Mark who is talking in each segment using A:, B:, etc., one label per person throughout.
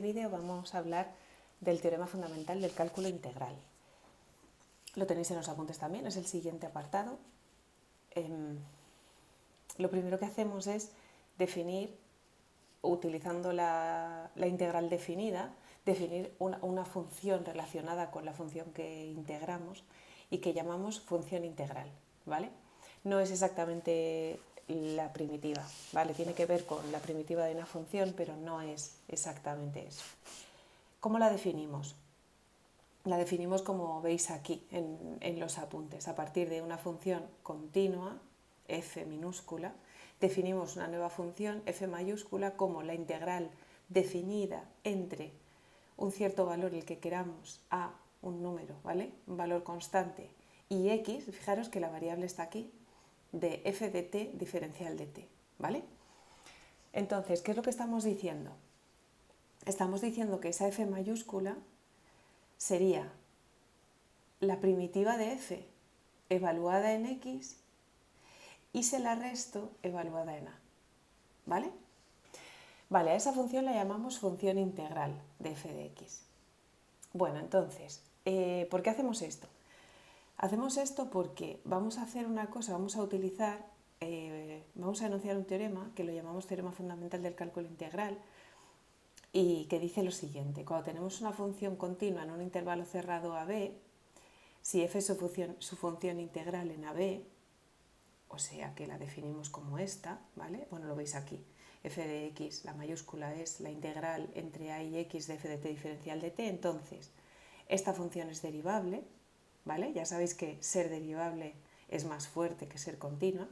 A: este vídeo vamos a hablar del teorema fundamental del cálculo integral. Lo tenéis en los apuntes también, es el siguiente apartado. Lo primero que hacemos es definir, utilizando la integral definida, definir una función relacionada con la función que integramos y que llamamos función integral, ¿vale? No es exactamente la primitiva, ¿vale? Tiene que ver con la primitiva de una función, pero no es exactamente eso. ¿Cómo la definimos? La definimos como veis aquí en los apuntes, a partir de una función continua, f minúscula, definimos una nueva función, f mayúscula, como la integral definida entre un cierto valor, el que queramos, a un número, ¿vale? Un valor constante, y x, fijaros que la variable está aquí, de f de t diferencial de t, ¿vale? Entonces, ¿qué es lo que estamos diciendo? Estamos diciendo que esa f mayúscula sería la primitiva de f evaluada en x y se la resto evaluada en a, ¿vale? Vale, a esa función la llamamos función integral de f de x. Bueno, entonces, ¿por qué hacemos esto? Hacemos esto porque vamos a hacer una cosa, vamos a enunciar un teorema que lo llamamos teorema fundamental del cálculo integral y que dice lo siguiente: cuando tenemos una función continua en un intervalo cerrado AB, si f es su función integral en AB, o sea que la definimos como esta, ¿vale? Bueno, lo veis aquí, f de x, la mayúscula es la integral entre a y x de f de t diferencial de t, entonces esta función es derivable, ¿vale? Ya sabéis que ser derivable es más fuerte que ser continua,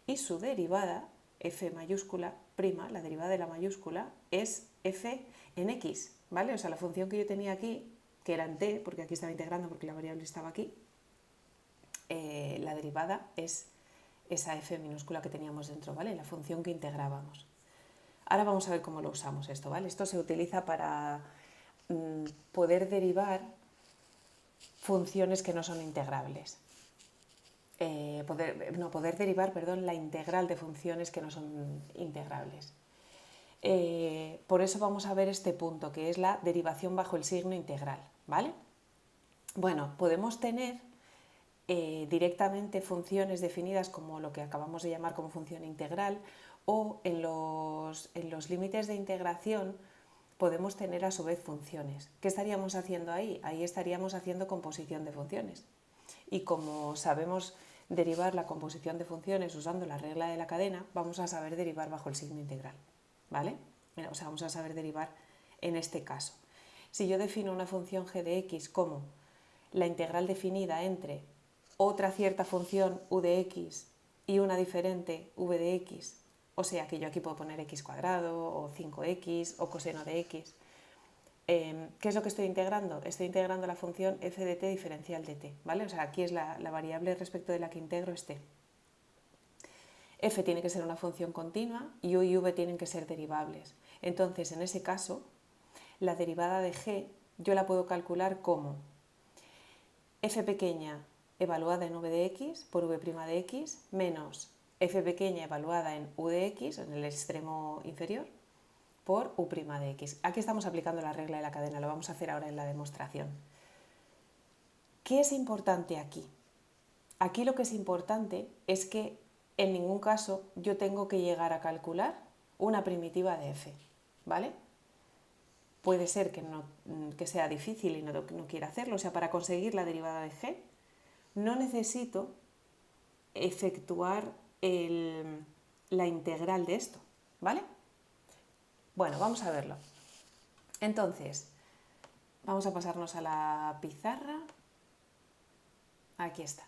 A: y su derivada, f mayúscula prima, la derivada de la mayúscula, es f en x, ¿vale? O sea, la función que yo tenía aquí, que era en t, porque aquí estaba integrando porque la variable estaba aquí, la derivada es esa f minúscula que teníamos dentro, ¿vale? La función que integrábamos. Ahora vamos a ver cómo lo usamos esto, ¿vale? Esto se utiliza para poder derivar funciones que no son integrables. Poder derivar, perdón, la integral de funciones que no son integrables. Por eso vamos a ver este punto, que es la derivación bajo el signo integral, ¿vale? Bueno, podemos tener directamente funciones definidas como lo que acabamos de llamar como función integral, o en los límites de integración podemos tener a su vez funciones. ¿Qué estaríamos haciendo ahí? Ahí estaríamos haciendo composición de funciones. Y como sabemos derivar la composición de funciones usando la regla de la cadena, vamos a saber derivar bajo el signo integral, ¿vale? O sea, vamos a saber derivar en este caso. Si yo defino una función g de x como la integral definida entre otra cierta función u de x y una diferente v de x, o sea que yo aquí puedo poner x cuadrado o 5x o coseno de x, ¿qué es lo que estoy integrando? Estoy integrando la función f de t diferencial de t, ¿vale? O sea, aquí es la variable respecto de la que integro es t. F tiene que ser una función continua y u y v tienen que ser derivables. Entonces, en ese caso, la derivada de g yo la puedo calcular como f pequeña evaluada en v de x por v' de x menos f pequeña evaluada en u de x, en el extremo inferior, por u' de x. Aquí estamos aplicando la regla de la cadena, lo vamos a hacer ahora en la demostración. ¿Qué es importante aquí? Aquí lo que es importante es que en ningún caso yo tengo que llegar a calcular una primitiva de f, ¿vale? Puede ser que sea difícil y no quiera hacerlo, o sea, para conseguir la derivada de g no necesito efectuar la integral de esto, ¿vale? Bueno, vamos a verlo. Entonces, vamos a pasarnos a la pizarra. Aquí está.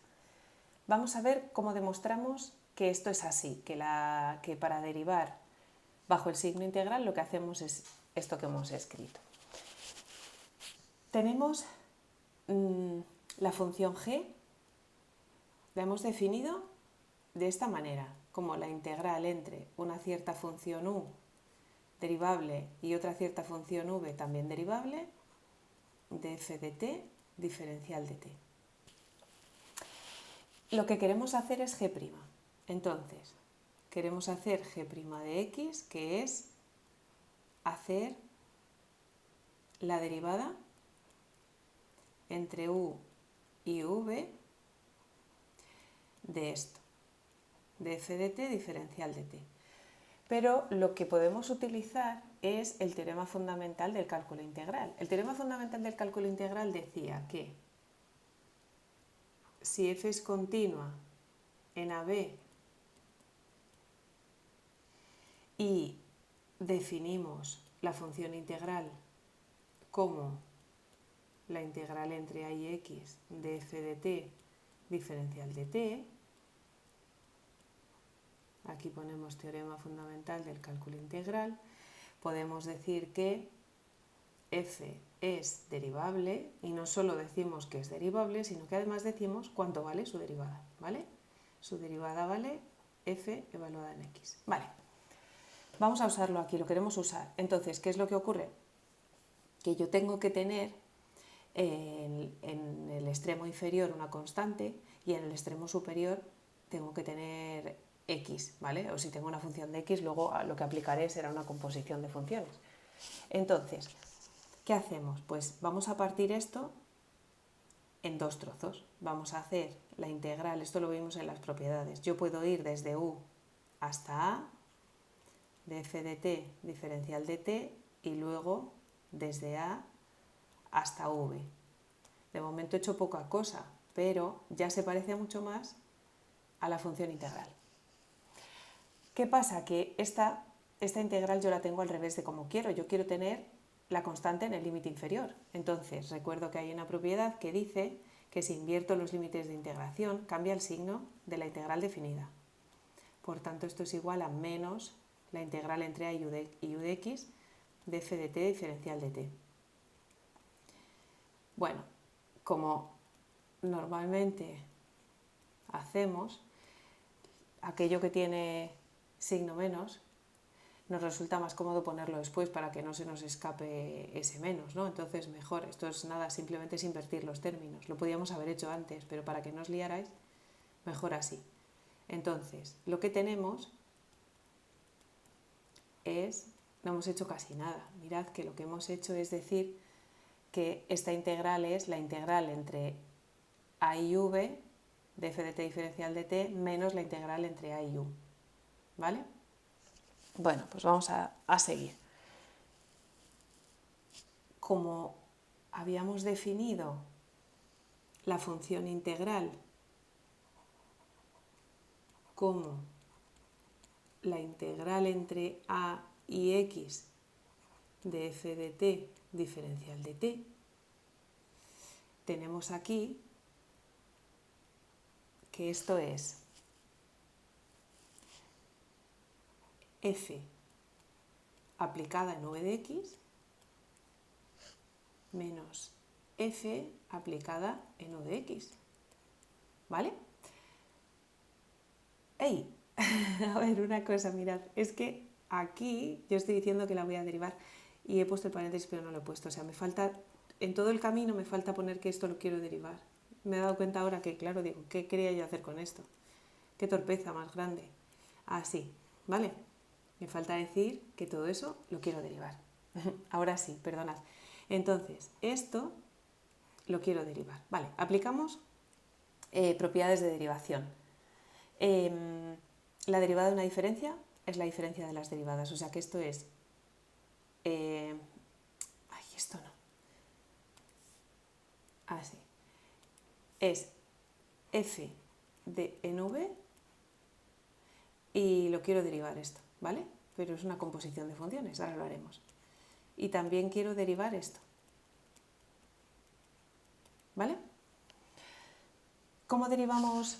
A: Vamos a ver cómo demostramos que esto es así, que para derivar bajo el signo integral lo que hacemos es esto que hemos escrito. Tenemos la función g, la hemos definido de esta manera, como la integral entre una cierta función u derivable y otra cierta función v también derivable de f de t diferencial de t. Lo que queremos hacer es g'. Entonces, queremos hacer g' de x, que es hacer la derivada entre u y v de esto, de f de t diferencial de t. Pero lo que podemos utilizar es el teorema fundamental del cálculo integral. El teorema fundamental del cálculo integral decía que si f es continua en AB y definimos la función integral como la integral entre a y x de f de t diferencial de t, aquí ponemos teorema fundamental del cálculo integral, podemos decir que f es derivable y no solo decimos que es derivable, sino que además decimos cuánto vale su derivada, ¿vale? Su derivada vale f evaluada en x. Vale, vamos a usarlo aquí, lo queremos usar. Entonces, ¿qué es lo que ocurre? Que yo tengo que tener en el extremo inferior una constante y en el extremo superior tengo que tener x, ¿vale? O si tengo una función de x, luego lo que aplicaré será una composición de funciones. Entonces, ¿qué hacemos? Pues vamos a partir esto en dos trozos. Vamos a hacer la integral, esto lo vimos en las propiedades. Yo puedo ir desde u hasta a, de f de t diferencial de t, y luego desde a hasta v. De momento he hecho poca cosa, pero ya se parece mucho más a la función integral. ¿Qué pasa? Que esta integral yo la tengo al revés de como quiero. Yo quiero tener la constante en el límite inferior. Entonces, recuerdo que hay una propiedad que dice que si invierto los límites de integración, cambia el signo de la integral definida. Por tanto, esto es igual a menos la integral entre a y u de x de f de t diferencial de t. Bueno, como normalmente hacemos, aquello que tiene signo menos, nos resulta más cómodo ponerlo después para que no se nos escape ese menos, ¿no? Entonces mejor, esto es nada, simplemente es invertir los términos. Lo podíamos haber hecho antes, pero para que no os liarais, mejor así. Entonces, lo que tenemos es, no hemos hecho casi nada. Mirad que lo que hemos hecho es decir que esta integral es la integral entre a y v de f de t diferencial de t menos la integral entre a y u. ¿Vale? Bueno, pues vamos a seguir. Como habíamos definido la función integral como la integral entre a y x de f de t diferencial de t, tenemos aquí que esto es f aplicada en v de x menos f aplicada en u de x. ¿Vale? ¡Ey! A ver, una cosa, mirad, es que aquí yo estoy diciendo que la voy a derivar y he puesto el paréntesis pero no lo he puesto, o sea, me falta, en todo el camino me falta poner que esto lo quiero derivar. Me he dado cuenta ahora que, claro, digo, ¿qué quería yo hacer con esto? Qué torpeza más grande. Así, ¿vale? Me falta decir que todo eso lo quiero derivar. Ahora sí, perdonad. Entonces, esto lo quiero derivar. Vale, aplicamos propiedades de derivación. La derivada de una diferencia es la diferencia de las derivadas, o sea que esto es... esto no. Así. Es f de en v y lo quiero derivar esto, ¿vale? Pero es una composición de funciones, ahora lo haremos. Y también quiero derivar esto, ¿vale? ¿Cómo derivamos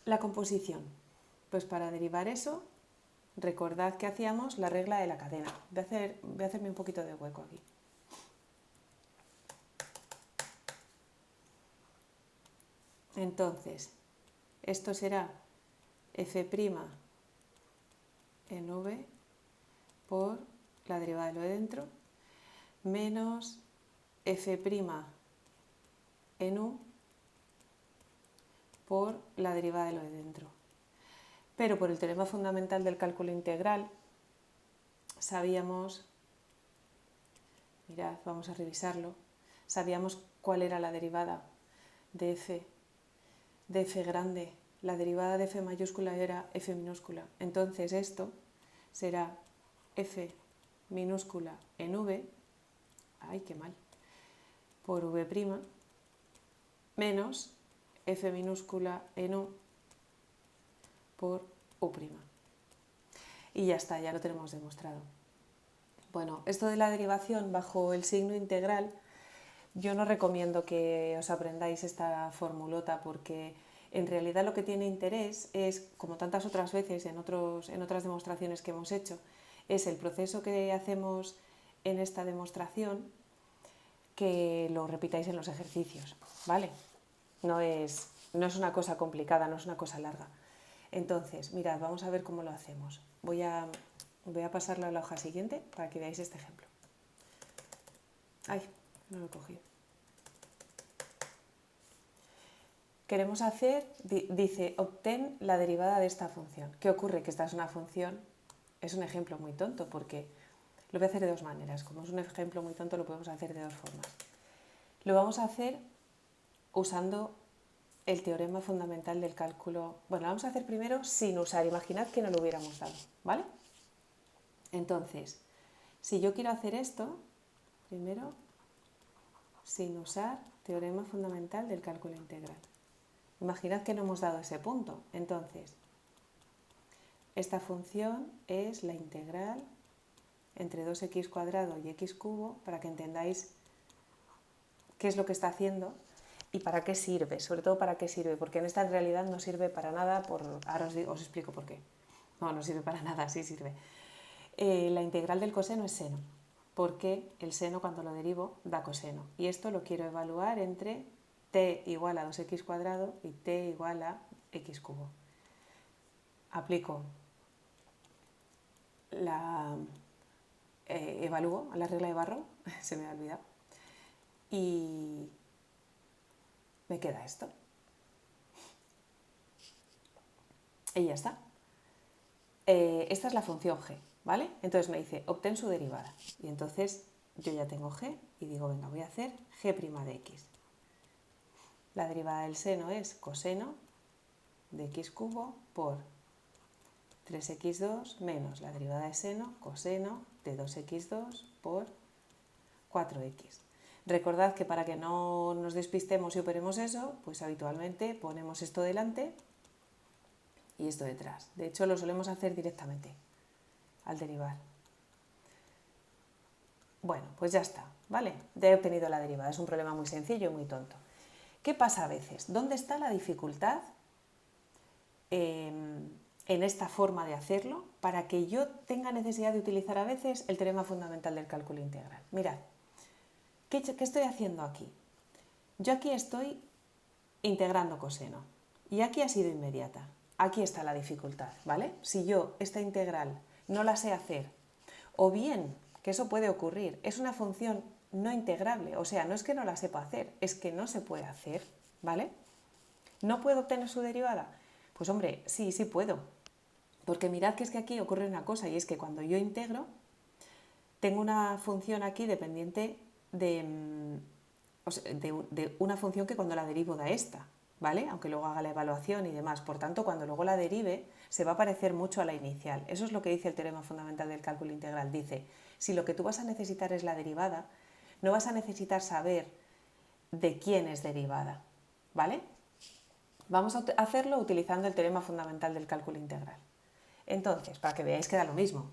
A: la composición? Pues para derivar eso, recordad que hacíamos la regla de la cadena. Voy a hacerme un poquito de hueco aquí. Entonces, esto será f' en v por la derivada de lo de dentro menos f' en u por la derivada de lo de dentro. Pero por el teorema fundamental del cálculo integral sabíamos mirad, vamos a revisarlo. Sabíamos cuál era la derivada de f grande. La derivada de f mayúscula era f minúscula. Entonces esto será f minúscula en v, ay, qué mal, por v' menos f minúscula en u por u'. Y ya está, ya lo tenemos demostrado. Bueno, esto de la derivación bajo el signo integral, yo no recomiendo que os aprendáis esta formulota porque en realidad lo que tiene interés es, como tantas otras veces en otras demostraciones que hemos hecho, es el proceso que hacemos en esta demostración, que lo repitáis en los ejercicios, ¿vale? No es una cosa complicada, no es una cosa larga. Entonces, mirad, vamos a ver cómo lo hacemos. Voy a pasarlo a la hoja siguiente para que veáis este ejemplo. Ay, no lo he cogido. Queremos hacer, dice, obtén la derivada de esta función. ¿Qué ocurre? Que esta es una función, es un ejemplo muy tonto porque lo voy a hacer de dos maneras. Como es un ejemplo muy tonto, lo podemos hacer de dos formas. Lo vamos a hacer usando el teorema fundamental del cálculo. Bueno, lo vamos a hacer primero sin usar. Imaginad que no lo hubiéramos dado, ¿vale? Entonces, si yo quiero hacer esto, primero, sin usar teorema fundamental del cálculo integral. Imaginad que no hemos dado ese punto. Entonces, esta función es la integral entre 2x² y x³ para que entendáis qué es lo que está haciendo y para qué sirve, sobre todo para qué sirve, porque en esta en realidad no sirve para nada, ahora os explico por qué. No sirve para nada, sí sirve. La integral del coseno es seno, porque el seno cuando lo derivo da coseno. Y esto lo quiero evaluar entre t igual a 2x² y t igual a x³. Aplico evalúo a la regla de Barrow, se me ha olvidado, y me queda esto. Y ya está. Esta es la función g, ¿vale? Entonces me dice, obtén su derivada. Y entonces yo ya tengo g y digo, venga, voy a hacer g' de x. La derivada del seno es coseno de x³ por 3x2 menos la derivada de seno, coseno de 2x2 por 4x. Recordad que para que no nos despistemos y operemos eso, pues habitualmente ponemos esto delante y esto detrás. De hecho, lo solemos hacer directamente al derivar. Bueno, pues ya está, ¿vale? Ya he obtenido la derivada. Es un problema muy sencillo y muy tonto. ¿Qué pasa a veces? ¿Dónde está la dificultad en esta forma de hacerlo para que yo tenga necesidad de utilizar a veces el teorema fundamental del cálculo integral? Mirad, ¿qué estoy haciendo aquí? Yo aquí estoy integrando coseno y aquí ha sido inmediata. Aquí está la dificultad, ¿vale? Si yo esta integral no la sé hacer, o bien, que eso puede ocurrir, es una función no integrable, o sea, no es que no la sepa hacer, es que no se puede hacer, ¿vale? ¿No puedo obtener su derivada? Pues hombre, sí puedo, porque mirad que es que aquí ocurre una cosa, y es que cuando yo integro, tengo una función aquí dependiente de una función que cuando la derivo da esta, ¿vale? Aunque luego haga la evaluación y demás. Por tanto, cuando luego la derive, se va a parecer mucho a la inicial. Eso es lo que dice el teorema fundamental del cálculo integral. Dice, si lo que tú vas a necesitar es la derivada, no vas a necesitar saber de quién es derivada, ¿vale? Vamos a hacerlo utilizando el teorema fundamental del cálculo integral. Entonces, para que veáis que da lo mismo.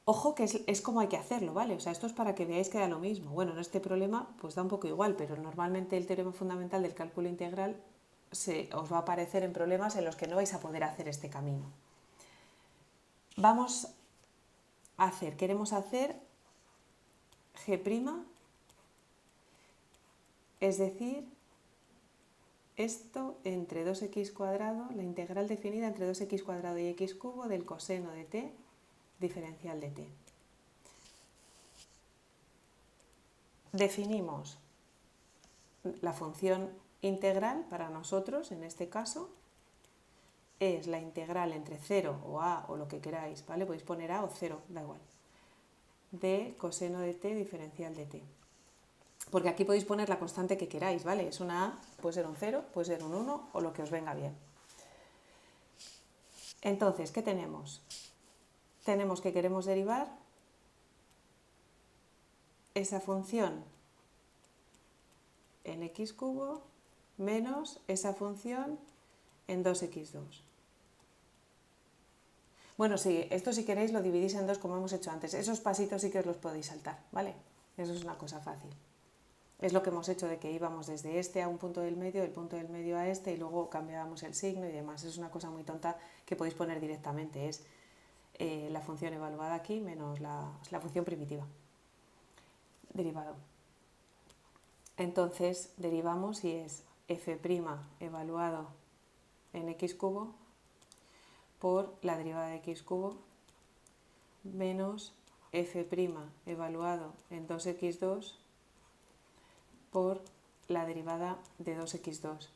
A: Ojo que es como hay que hacerlo, ¿vale? O sea, esto es para que veáis que da lo mismo. Bueno, en este problema pues da un poco igual, pero normalmente el teorema fundamental del cálculo integral os va a aparecer en problemas en los que no vais a poder hacer este camino. Queremos hacer g', es decir, esto entre 2x², la integral definida entre 2x² y x³ del coseno de t diferencial de t. Definimos la función integral para nosotros, en este caso, es la integral entre 0 o a o lo que queráis, ¿vale? Podéis poner a o 0, da igual. de coseno de t diferencial de t. Porque aquí podéis poner la constante que queráis, ¿vale? Es una a, puede ser un 0, puede ser un 1 o lo que os venga bien. Entonces, ¿qué tenemos? Tenemos que queremos derivar esa función en x cubo menos esa función en 2x2. Bueno, sí, esto si queréis lo dividís en dos como hemos hecho antes. Esos pasitos sí que os los podéis saltar, ¿vale? Eso es una cosa fácil. Es lo que hemos hecho de que íbamos desde este a un punto del medio, del punto del medio a este y luego cambiábamos el signo y demás. Es una cosa muy tonta que podéis poner directamente. Es la función evaluada aquí menos la función primitiva. Derivado. Entonces derivamos y es f' evaluado en x cubo por la derivada de x cubo menos f' evaluado en 2x2 por la derivada de 2x2.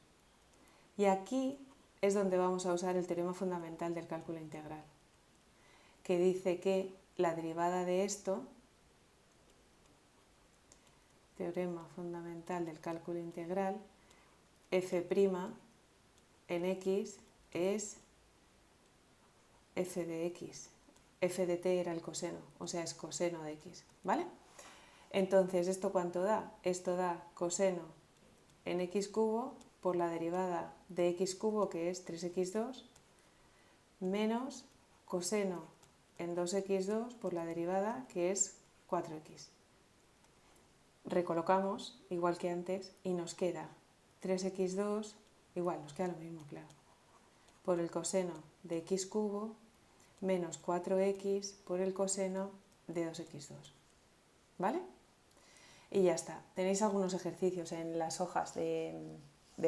A: Y aquí es donde vamos a usar el teorema fundamental del cálculo integral, que dice que la derivada de esto, teorema fundamental del cálculo integral, f' en x es f de x. F de t era el coseno, o sea, es coseno de x, ¿vale? Entonces, ¿esto cuánto da? Esto da coseno en x cubo por la derivada de x cubo, que es 3x2, menos coseno en 2x2 por la derivada, que es 4x. Recolocamos, igual que antes, y nos queda 3x2, igual, nos queda lo mismo, claro, por el coseno de x cubo menos 4x por el coseno de 2x2. ¿Vale? Y ya está. Tenéis algunos ejercicios en las hojas de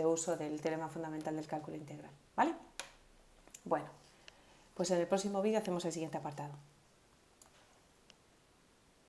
A: uso del teorema fundamental del cálculo integral. ¿Vale? Bueno, pues en el próximo vídeo hacemos el siguiente apartado.